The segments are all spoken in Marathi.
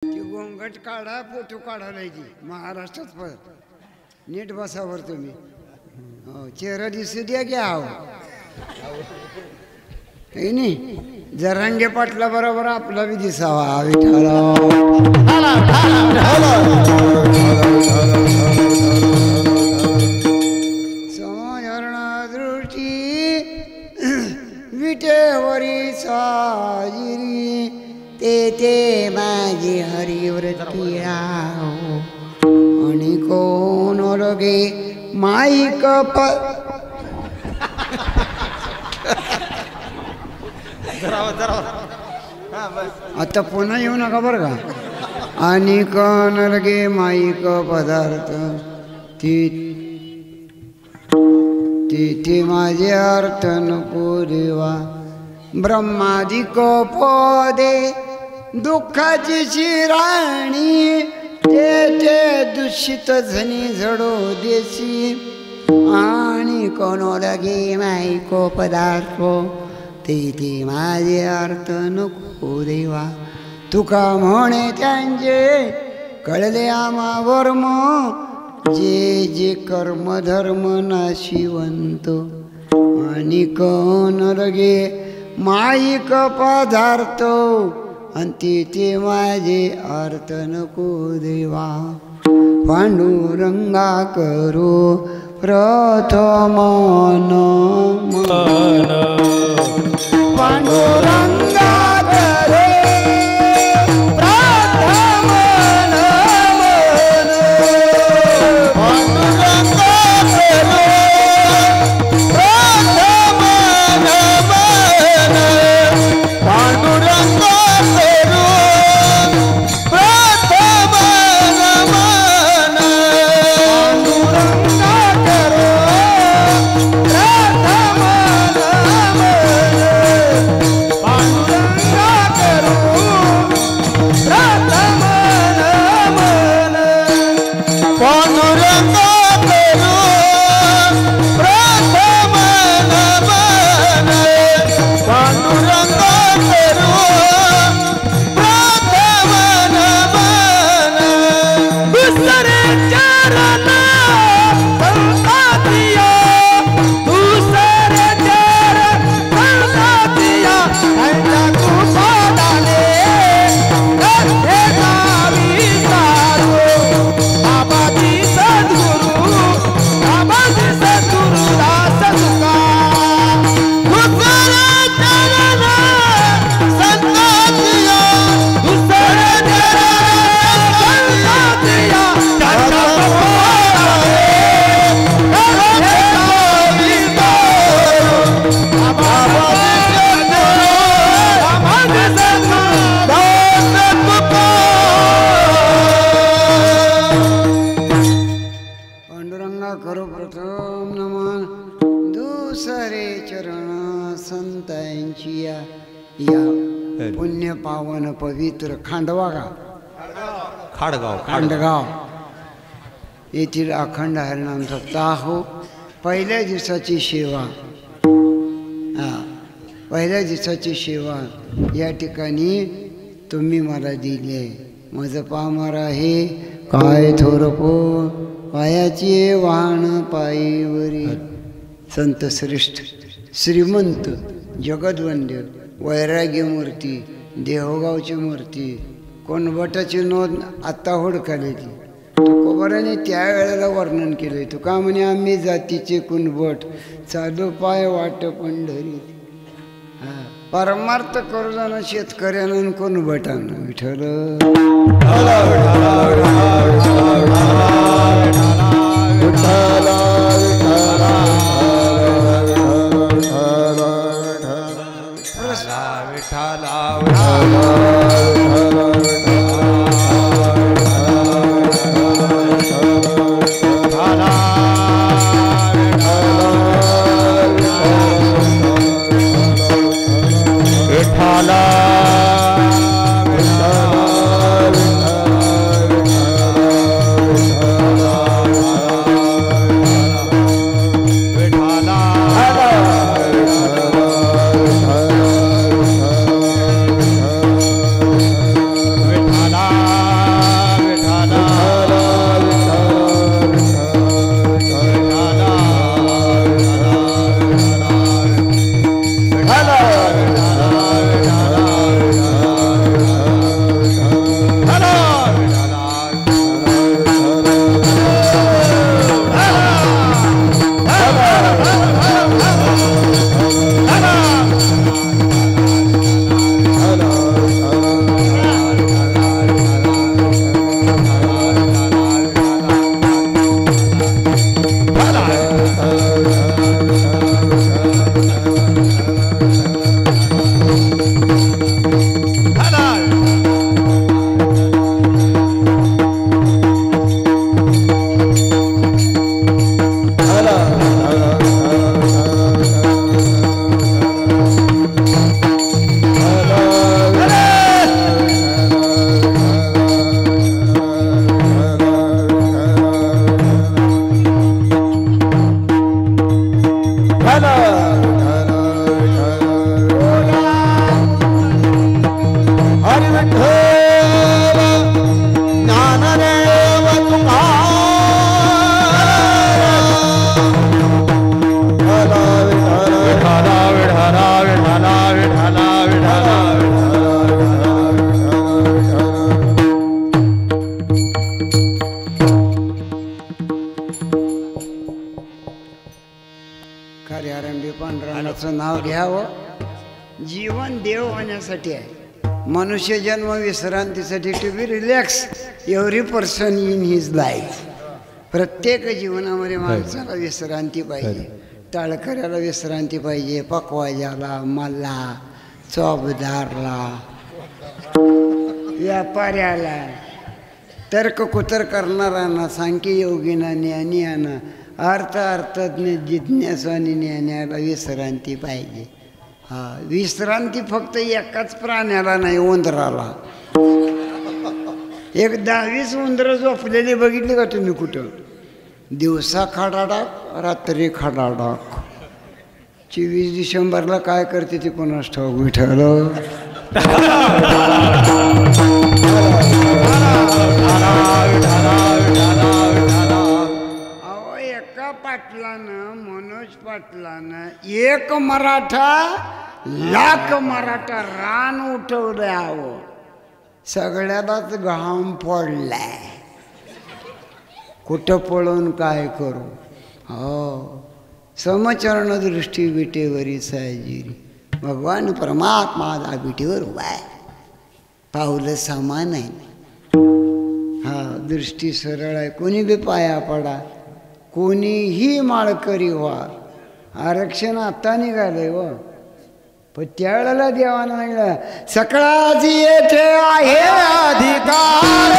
ती गोंगट काढा फोटो काढायला की महाराष्ट्रात पण नीट बसावर तुम्ही हो चेहरा दिसू द्या की आहो नाही जरांगे पाटला बरोबर आपला बी दिसावा विठाला दृष्टी विटेवरी साजिरी ते माझी हरिव्रती आणि कोण लगे माईक आता पुन्हा येऊ नका बरं का आणि कोण लगे माईक पदार्थ तिथे माझे अर्थ नको देवा ब्रह्मादिक पदे दुःखाची शिराणी ते दूषित झनी झडो देशी आणि कोण लगे माईको पदार्थ ते माझे अर्थ नको देवा तुका म्हणे त्यांचे कळले आम्हा वर्म जे जे कर्म धर्म नाशिवंत आणि कोण लगे माईक पदार्थ आणि ते माझे अर्थ नको देवा पांडुरंगा करू प्रथम मन पांडुरंगा करू प्रथम पुण्य पावन पवित्र खांडगाव येथील अखंड हरिनाम सप्ताह पहिल्या दिवसाची सेवा पहिल्या दिवसाची सेवा या ठिकाणी तुम्ही मला दिले माझं पामर आहे काय थोरको पायाची वाहन पायीवरी संत श्रेष्ठ श्रीमंत जगदवंद्य वैराग्य मूर्ती देहगावची मूर्ती कोणबटाची नोंद आत्ता हुडकालेली तुकोबाराने त्यावेळेला वर्णन केले तुका म्हणे आम्ही जातीचे कुणबट चालू पाय वाट पंढरी परमार्थ करू जाणं शेतकऱ्यानं कुणबटानं विठ्ठल घ्यावं. जीवन देव होण्यासाठी आहे. मनुष्य जन्म विश्रांतीसाठी. To be relax every person in his life. प्रत्येक जीवनामध्ये माणसाला विश्रांती पाहिजे. टाळकऱ्याला विश्रांती पाहिजे, पकवाजाला, मला, चौबदारला, व्यापाऱ्याला, तर्क कुतर करणाऱ्यांना, सांख्य योगिना, ज्ञानियांना, अर्थज्ञ, जिज्ञासू आणि ज्ञानाला विश्रांती पाहिजे. हा, विश्रांती फक्त एकाच प्राण्याला नाही, उंदराला. एक 10-20 उंदरं झोपलेली बघितली का तुम्ही कुठं? दिवसा खडाडाक, रात्री खडाडाक. 24 डिसेंबरला काय करते ते कोणास ठाऊक. विठ्ठल अहो, एका पाटलानं, मनोज पाटलानं, एक मराठा लाख मराठा रान उठवलं. हवं सगळ्यालाच घाम पडलाय. कुठं पळून काय करू. हो, समचरण दृष्टी विटेवरी सायजिरी. भगवान परमात्मा आज विटेवर उभा आहे. पावलं समान आहे. हा, दृष्टी सरळ आहे. कोणी बी पाया पडा, कोणीही माळकरी व्हा. आरक्षण आता निघालंय व, पण त्यावेळेला देवानं म्हणलं सकळाची येथे आहे अधिकार.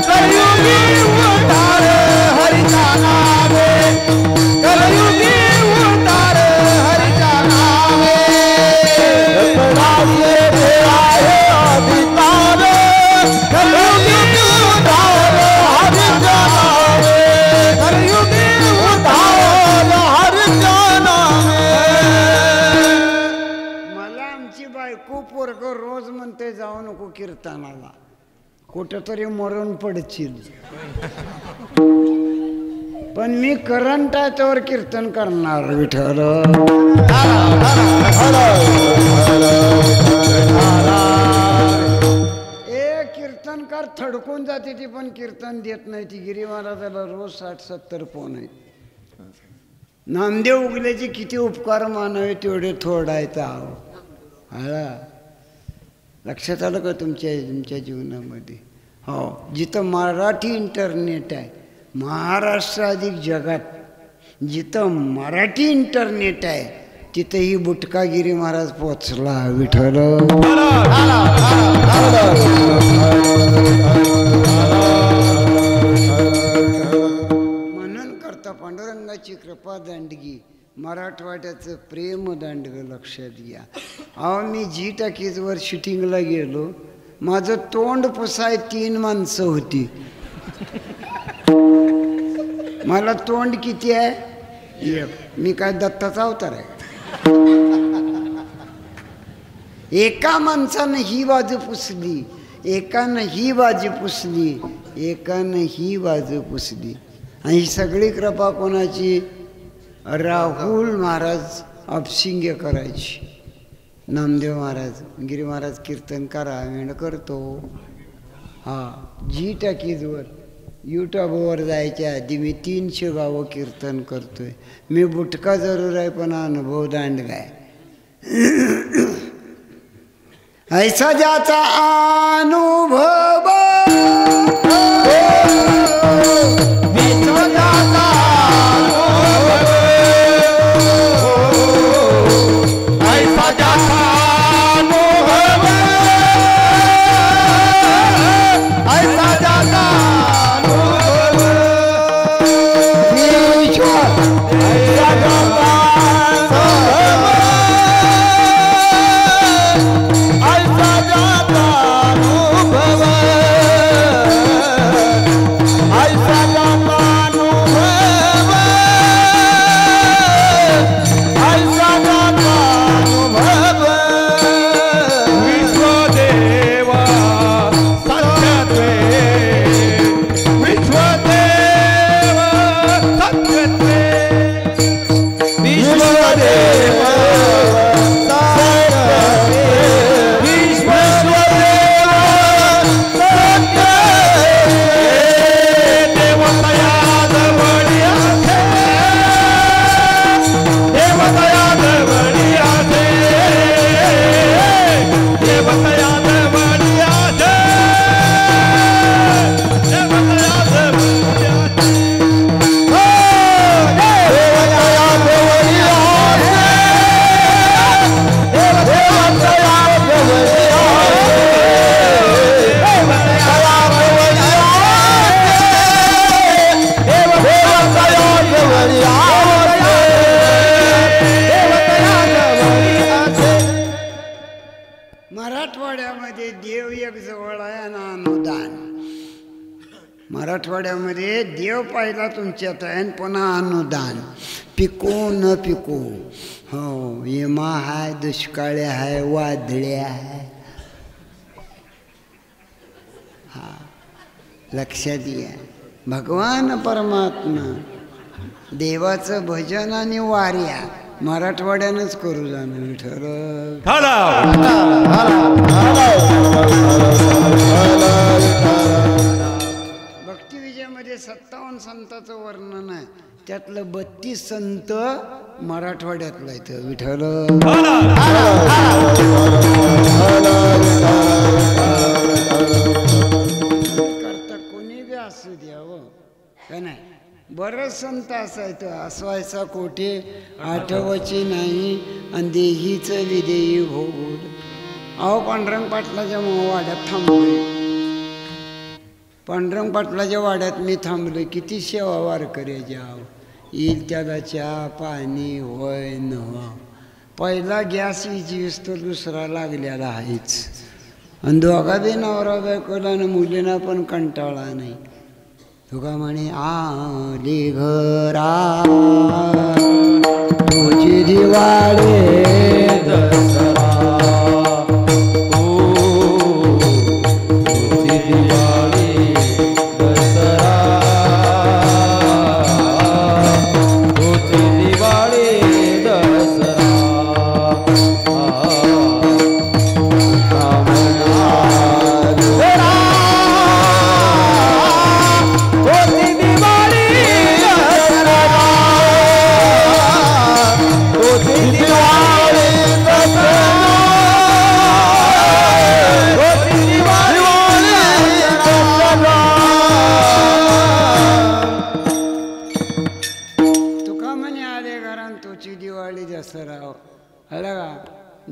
कलियुगी उतार हरीचा नावे, कलियुगी उतार हरीचा नावे. सकळाची येथे आहे अधिकार, कलियुगी उतार हरीचा नावे, कलियुगी उतार हरीचा नावे. बायको पोरग रोज म्हणते जाऊ नको कीर्तनाला, कुठं तरी मरून पडशील. पण मी करंट आहे त्यावर कीर्तन करणार. विठ्ठल कीर्तनकार थडकून जाते ती, पण कीर्तन देत नाही ती. गिरी महाराजाला रोज 60-70 फोन आहेत. नामदेव उगल्याचे किती उपकार मानावे तेवढे थोडायचं. आहो लक्षात आलं का तुमच्या जीवनामध्ये? हो, जिथं मराठी इंटरनेट आहे, महाराष्ट्र अधिक जगात जिथं मराठी इंटरनेट आहे तिथंही बुटकागिरी महाराज पोचला. विठ्ठल म्हणून करता पांडुरंगाची कृपा दांडगी, मराठवाड्याचं प्रेम दांडगं लक्षात घ्या. अहो, मी जी टाकीजवर शूटिंगला गेलो, माझं तोंड पुसाय 3 माणसं होती. मला तोंड किती आहे? एक. मी काय दत्ताचा अवतार आहे? एका माणसानं ही बाजू पुसली, एकानं ही बाजू पुसली, एकानं ही बाजू पुसली. आणि ही सगळी कृपा कोणाची? राहुल महाराज अपशिंगे करायची. नामदेव महाराज, गिरी महाराज कीर्तन करा, मी करतो. हा, जी टाकीजवर यूट्यूबवर जायच्या आधी मी 300 गावं कीर्तन करतोय. मी बुटका जरूर आहे पण अनुभव दांडगा आहे. ऐसा ज्याचा अनुभव भवा देवानं अनुदान. मराठवाड्यामध्ये देव पाहिला तुमच्यात आणि पुन्हा अनुदान. पिको न पिको. हो, येमा हाय, दुष्काळी आहे, वादळे आहे. हा, लक्षात घ्या. भगवान परमात्मा देवाचं भजन आणि वाऱ्या मराठवाड्यानंच करू जाणं. विठ्ठल भक्ती विजयामध्ये 57 संतांचं वर्णन आहे. त्यातलं 32 संत मराठवाड्यातलं इथं. विठ्ठल करता कोणी बी असू द्या हो का नाही. बरंच संत असायचं. असवायचा कोठे आठवची नाही आणि देहीच विदेही भोगून. अहो पांडुरंग पाटलाच्या वाड्यात थांबलोय. पांडुरंग पाटलाच्या वाड्यात मी थांबलोय. किती सेवा वारकऱ्याची. आहो येईल त्याला चहा पाणी होय न. पहिला गॅस विजीस तर दुसरा लागलेला आहेच. आणि दोघा बी नवरा बायकोला आणि मुलींना पण कंटाळा नाही. तुका म्हणे आली घरा तुझी दिवाळी दसरा. तुझी दिवाळी दसरा. तुझी दिवाळी दसरा.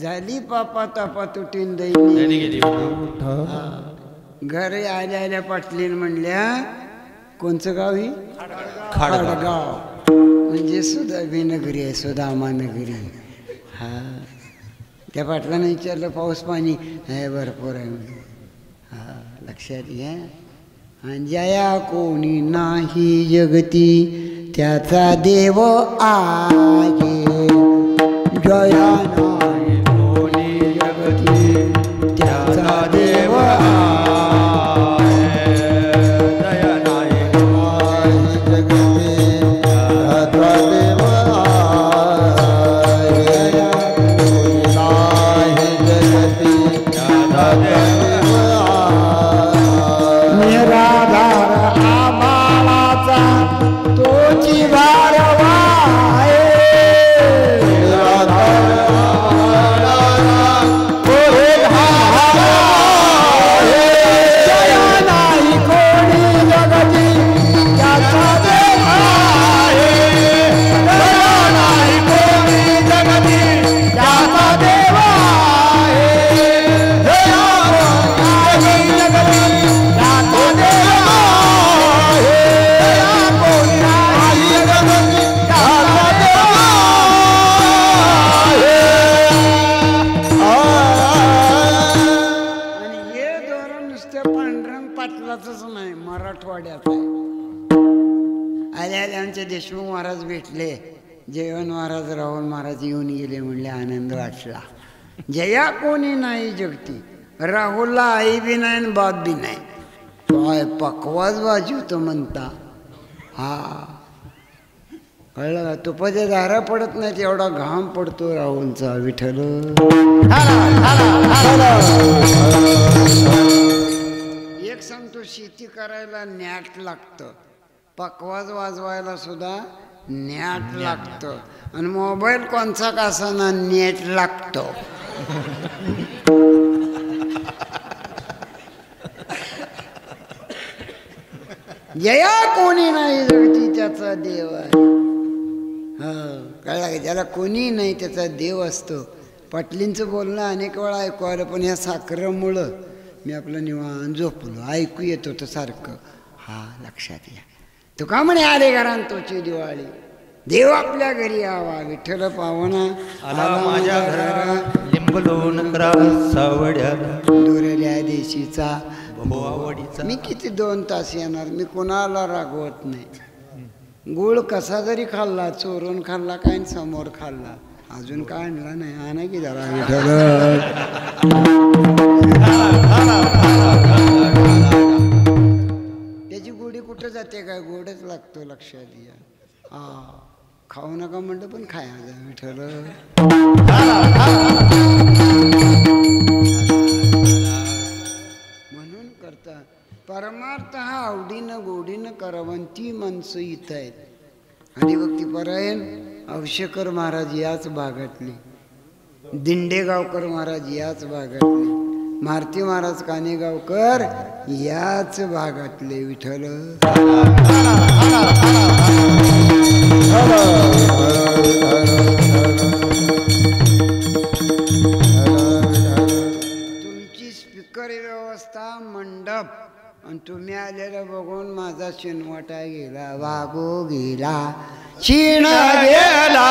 झाली पापा तापा तुटीन दैनी. घरी आल्या आल्या पाटलीन म्हणल्या कोणचं गाव ही. खाडगाव म्हणजे सुधाबी नगरी आहे. सुदामा नगरी. हा, त्या पाटलानं विचारलं पाऊस पाणी आहे. भरपूर आहे म्हणजे. हा, लक्षात घ्या. आणि जया कोणी नाही जगती त्याचा देव आहे. जया नाही कोणी जगती त्याचा देव आहे. जया नाही कोणी जगती त्याचा देव आहे. जया कोणी नाही जगती त्याचा देव आहे. निराधार आबाळाचा तोची वारवा आहे. देशमुख महाराज भेटले. जयवंत महाराज राहुल महाराज येऊन गेले. म्हणले आनंद वाटला. जया कोणी नाही जगती. राहुलला आई बी नाही आणि बाप बी नाही. काय पकवाज वाजवतो म्हणता. हा, कळलं का. तुपाच्या दारा पडत नाहीत एवढा घाम पडतो राहुलचा. विठ्ठल एक सांगतो, शेती करायला न्याट लागतं. पकवाज वाजवायला सुद्धा न्याट लागतं. आणि मोबाईल कोणचा कासाना नेट लागतो. जया कोणी नाही जगती त्याचा देव आहे. हा, कळला का. ज्याला कोणी नाही त्याचा देव असतो. पाटलींचं बोलणं अनेक वेळा ऐकू आलं. पण या साखरेमुळं मी आपलं निवांत झोपलो. ऐकू येत होतं सारखं. हा, लक्षात घ्या. तो का म्हणे आले घरात तोची दिवाळी. देव आपल्या घरी यावा. विठ्ठल पावना आला माझ्या घरा. लिंबलोण सावड्या दुरल्या देशीचा भोवावडीचा मी किती 2 तास येणार, मी कोणाला रागवत नाही. गुळ कसा जरी खाल्ला, चोरून खाल्ला काय आणि समोर खाल्ला, अजून काय आणला नाही, आणा की जरा विठ्ठल. त्याची गोडी कुठं जाते काय, गोडच लागतो, लक्षात घ्या. हा खाऊ नका म्हणलं पण खायचं विठ्ठल. म्हणून करता परमार्थ हा आवडीनं गोडीनं करावं, ती माणसं इथं आहेत. हरिभक्ती परायण औशेकर महाराज याच भागातले, दिंडेगावकर महाराज याच भागातले, मारुती महाराज कानेगावकर याच भागातले विठ्ठल. तुमची स्पीकर व्यवस्था, मंडप आणि तुम्ही आलेलं बघून माझा शिनवाटा गेला, वागो गेला, शिण गेला.